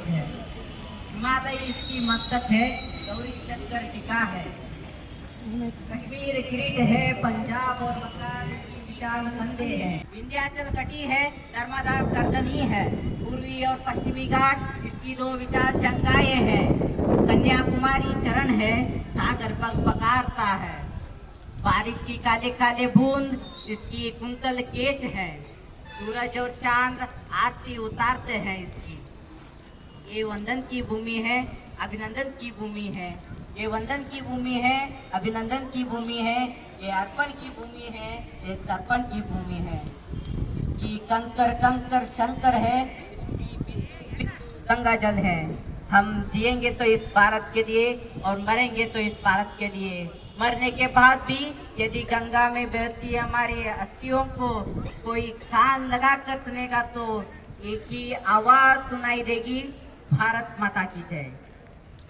ध्वज है। हिमालय इसकी मस्तक है, गौरी शंकर शिखा है। कश्मीर किरीट है, पंजाब और बंगाल इसकी विशाल कंधे हैं। विंध्याचल घटी है, नर्मदा करदनी है। पूर्वी और पश्चिमी घाट इसकी दो विशाल जंगाएं हैं। कन्याकुमारी चरण है, सागर पग पकारता है। बारिश की काले काले बूंद इसकी कुंतल केश है। सूरज और चांद आरती उतारते हैं इसकी। ये वंदन की भूमि है, अभिनंदन की भूमि है। ये वंदन की भूमि है, अभिनंदन की भूमि है। ये अर्पण की भूमि है, ये तर्पण की भूमि है। इसकी कंकर कंकर शंकर है, इसकी बिंदु गंगा जल है। हम जिएंगे तो इस भारत के लिए और मरेंगे तो इस भारत के लिए। मरने के बाद भी यदि गंगा में बहती हमारी अस्थियों को कोई कान लगाकर सुनेगा तो एक ही आवाज सुनाई देगी, भारत माता की जय।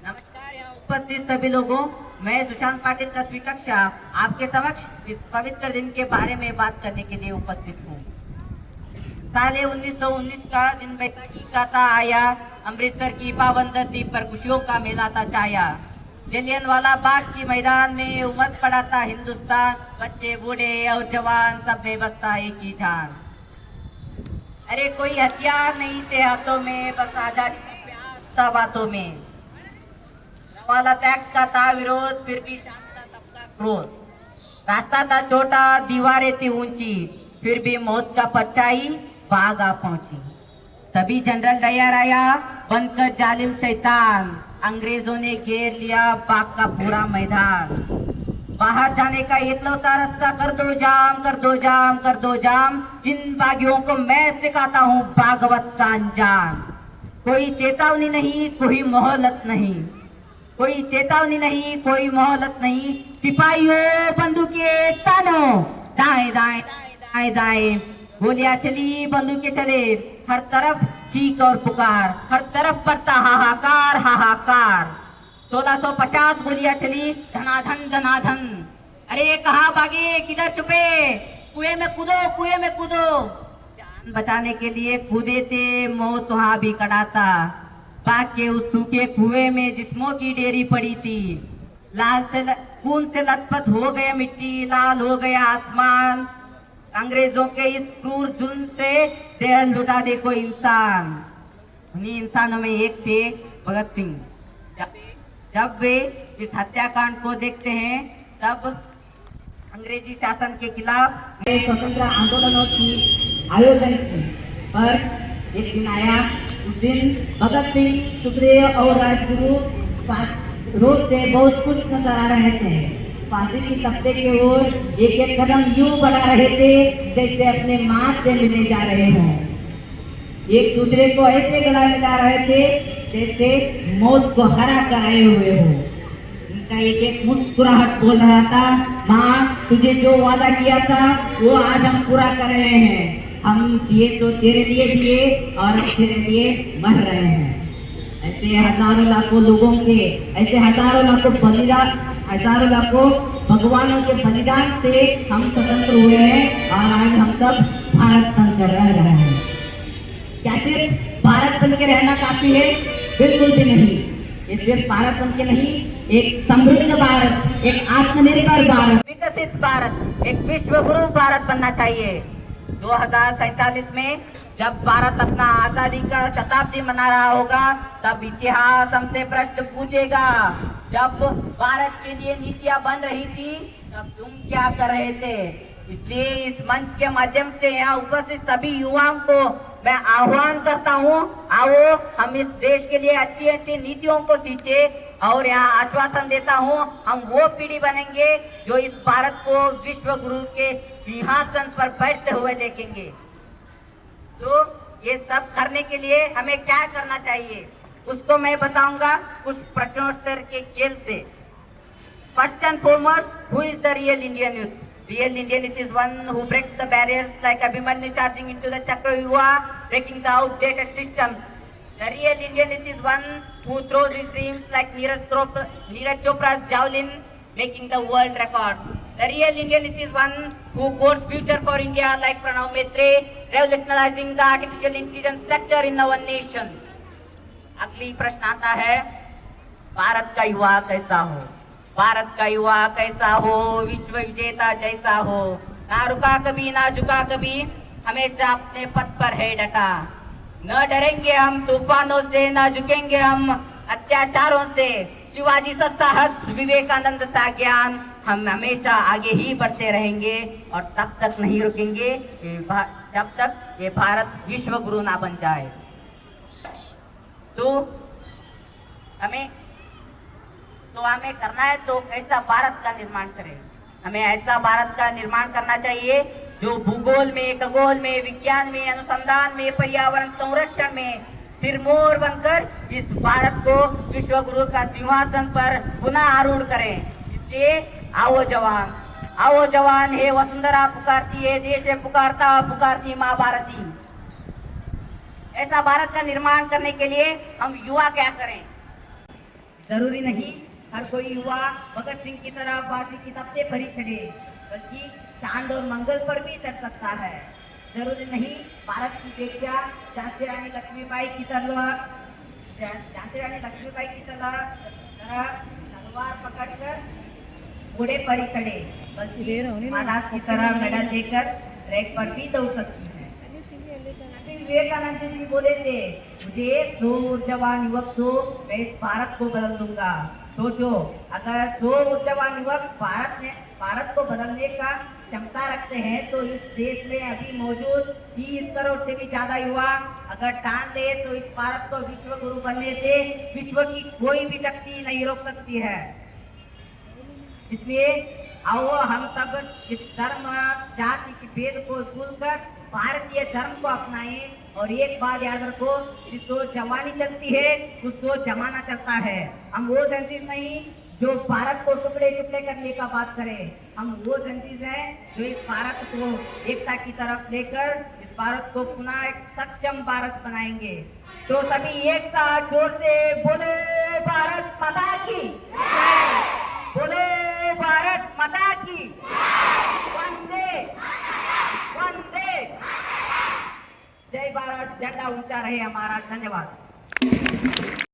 नमस्कार यहाँ उपस्थित सभी लोगों, मैं सुशांत पाटिल 10वीं कक्षा आपके समक्ष इस पवित्र दिन के बारे में बात करने के लिए उपस्थित हूँ। साल 1919 का दिन बैसाखी का था आया, अमृतसर की पावन धरती पर खुशियों का मेला था छाया। जलियांवाला बाग की मैदान में उमड़ पड़ा था हिंदुस्तान, बच्चे बूढ़े और जवान सब में बसता एक ही जान। अरे कोई हथियार नहीं थे हाथों में, बस आजादी का प्यास था बातों में। वाला त्याग का था विरोध, फिर भी शांत था सबका क्रोध। रास्ता था छोटा, दीवारें थी ऊंची, फिर भी मौत का परछाई बाग आ पहुंची। तभी जनरल डायर आया बनकर जालिम शैतान, अंग्रेजों ने घेर लिया बाग का पूरा मैदान। बाहर जाने का इकलौता रास्ता कर दो जाम, कर दो जाम, कर दो जाम। इन बागियों को मैं सिखाता हूँ भागवत का अंजाम। कोई चेतावनी नहीं, कोई मोहलत नहीं, कोई चेतावनी नहीं, कोई मोहलत नहीं। सिपाहियों बंदूकें तानो, दाएं दाएं दाएं दाएं दाएं। गोलियां चली, बंदूकें चले, हर तरफ चीख और पुकार, हर तरफ पड़ता हाहाकार हाहाकार। 1650 गोलियां चली, धनाधन धनाधन। अरे कहाँ भागे, किधर छुपे, कुएं में कूदो, कुएं में कूदो। जान बचाने के लिए कूदे थे, मौत वहां भी कड़ा था। बाग के उस सूखे कुएं में जिस्मों की ढेरी पड़ी थी। लाल से खून से लथपथ हो गया मिट्टी, लाल हो गया आसमान। अंग्रेजों के इस क्रूर जुल्म से देह लुटा दे कोई इंसान। उन्हीं इंसानों में एक थे भगत सिंह। जब वे इस हत्याकांड को देखते हैं तब अंग्रेजी शासन के खिलाफ स्वतंत्र आंदोलनों की आयोजन की। पर एक दिन आया, उस दिन भगत सिंह, सुखदेव और राजगुरु रोज से बहुत खुश नजर आ रहे थे। फांसी की तख्ते की ओर एक एक कदम यूं बढ़ा रहे थे जैसे अपने मां से मिलने जा रहे हों। एक दूसरे को ऐसे गला मिला रहे थे जैसे मौत को हरा कर आए हुए हो। उनका एक एक मुस्कुराहट बोल रहा था, माँ तुझे जो वादा किया था वो आज हम पूरा कर रहे हैं। हम जिए तो तेरे लिए जिए और तेरे लिए मर रहे हैं। ऐसे हजारों लाखों लोगों के, ऐसे हजारों लाखों बलिदान, हजारों लाखों भगवानों के बलिदान से हम स्वतंत्र हुए हैं और आज हम सब भारत बनकर रह रहे हैं। क्या सिर्फ भारत बन के रहना काफी है? बिल्कुल भी नहीं। ये सिर्फ भारत बन के नहीं, एक समृद्ध भारत, एक आत्मनिर्भर भारत, विकसित भारत, एक विश्व गुरु भारत बनना चाहिए। 2047 में जब भारत अपना आजादी का शताब्दी मना रहा होगा तब इतिहास हमसे प्रश्न पूछेगा, जब भारत के लिए नीतियां बन रही थी तब तुम क्या कर रहे थे। इसलिए इस मंच के माध्यम से यहाँ उपस्थित सभी युवाओं को मैं आह्वान करता हूँ, आओ हम इस देश के लिए अच्छी अच्छी नीतियों को सींचे। और यहाँ आश्वासन देता हूँ, हम वो पीढ़ी बनेंगे जो इस भारत को विश्व गुरु के सिंहासन पर बैठते हुए देखेंगे। तो ये सब करने के लिए हमें क्या करना चाहिए उसको मैं बताऊंगा कुछ प्रश्नोत्तर के खेल से। First and foremost, who is the real Indian youth? Real Indian youth is one who breaks the barriers like Abhimanyu charging into the Chakravyuha, breaking the outdated systems. The real Indian youth is one who throws his dreams like Neeraj Chopra's javelin, making the world record. The real Indian youth is one who codes future for India like Pranav Maitre, revolutionizing the artificial intelligence sector in our nation. अगली प्रश्न आता है, भारत का युवा कैसा हो? भारत का युवा कैसा हो? विश्व विजेता जैसा हो, ना रुका कभी ना झुका कभी, हमेशा अपने पथ पर है डटा। न डरेंगे हम तूफानों से, न झुकेंगे हम अत्याचारों से। शिवाजी सा साहस, विवेकानंद सा ज्ञान, हम हमेशा आगे ही बढ़ते रहेंगे और तब तक नहीं रुकेंगे जब तक ये भारत विश्व गुरु ना बन जाए। तो हमें करना है तो कैसा भारत का निर्माण करें? हमें ऐसा भारत का निर्माण करना चाहिए जो भूगोल में, खगोल में, विज्ञान में, अनुसंधान में, पर्यावरण संरक्षण में सिरमौर बनकर इस भारत को विश्व गुरु का सिंहासन पर पुनः आरूढ़ करें। इसलिए आओ जवान है वसुंधरा पुकारती है, देश है पुकारती माँ भारती। ऐसा भारत का निर्माण करने के लिए हम युवा क्या करें? जरूरी नहीं हर कोई युवा भगत सिंह की तरह फांसी की तख्ते पर ही चढ़े, बल्कि चांद और मंगल पर भी चढ़ सकता है। जरूरी नहीं भारत की बेटियां झांसी रानी लक्ष्मीबाई की तरह तलवार पकड़कर घोड़े पर ही चढ़े, बल्कि महाराज की तरह मेडल देकर रैक पर भी दौड़ सकती है। विवेकानंद जी बोले थे, मुझे 100 ऊर्जावान युवक दो, मैं इस भारत को बदल दूंगा। सोचो, अगर 100 ऊर्जावान युवक भारत को बदलने का क्षमता रखते हैं तो इस देश में अभी मौजूद 30 करोड़ से भी ज्यादा युवा अगर ठान ले तो इस भारत को विश्व गुरु बनने से विश्व की कोई भी शक्ति नहीं रोक सकती है। इसलिए आओ हम सब इस धर्म जाति के भेद को भूलकर भारतीय धर्म को अपनाएं और एक बात याद रखो, जिस सोच जवानी चलती है उस सोच जमाना चलता है। हम वो जंजीर नहीं जो भारत को टुकड़े टुकड़े करने का बात करें, हम वो जंजीर हैं जो इस भारत को एकता की तरफ लेकर इस भारत को पुनः एक सक्षम भारत बनाएंगे। तो सभी एक साथ जोर से बोले भारत माता की, बोले भारत माता की, वंदे वंदे। जय भारत, झंडा ऊंचा रहे हमारा। धन्यवाद।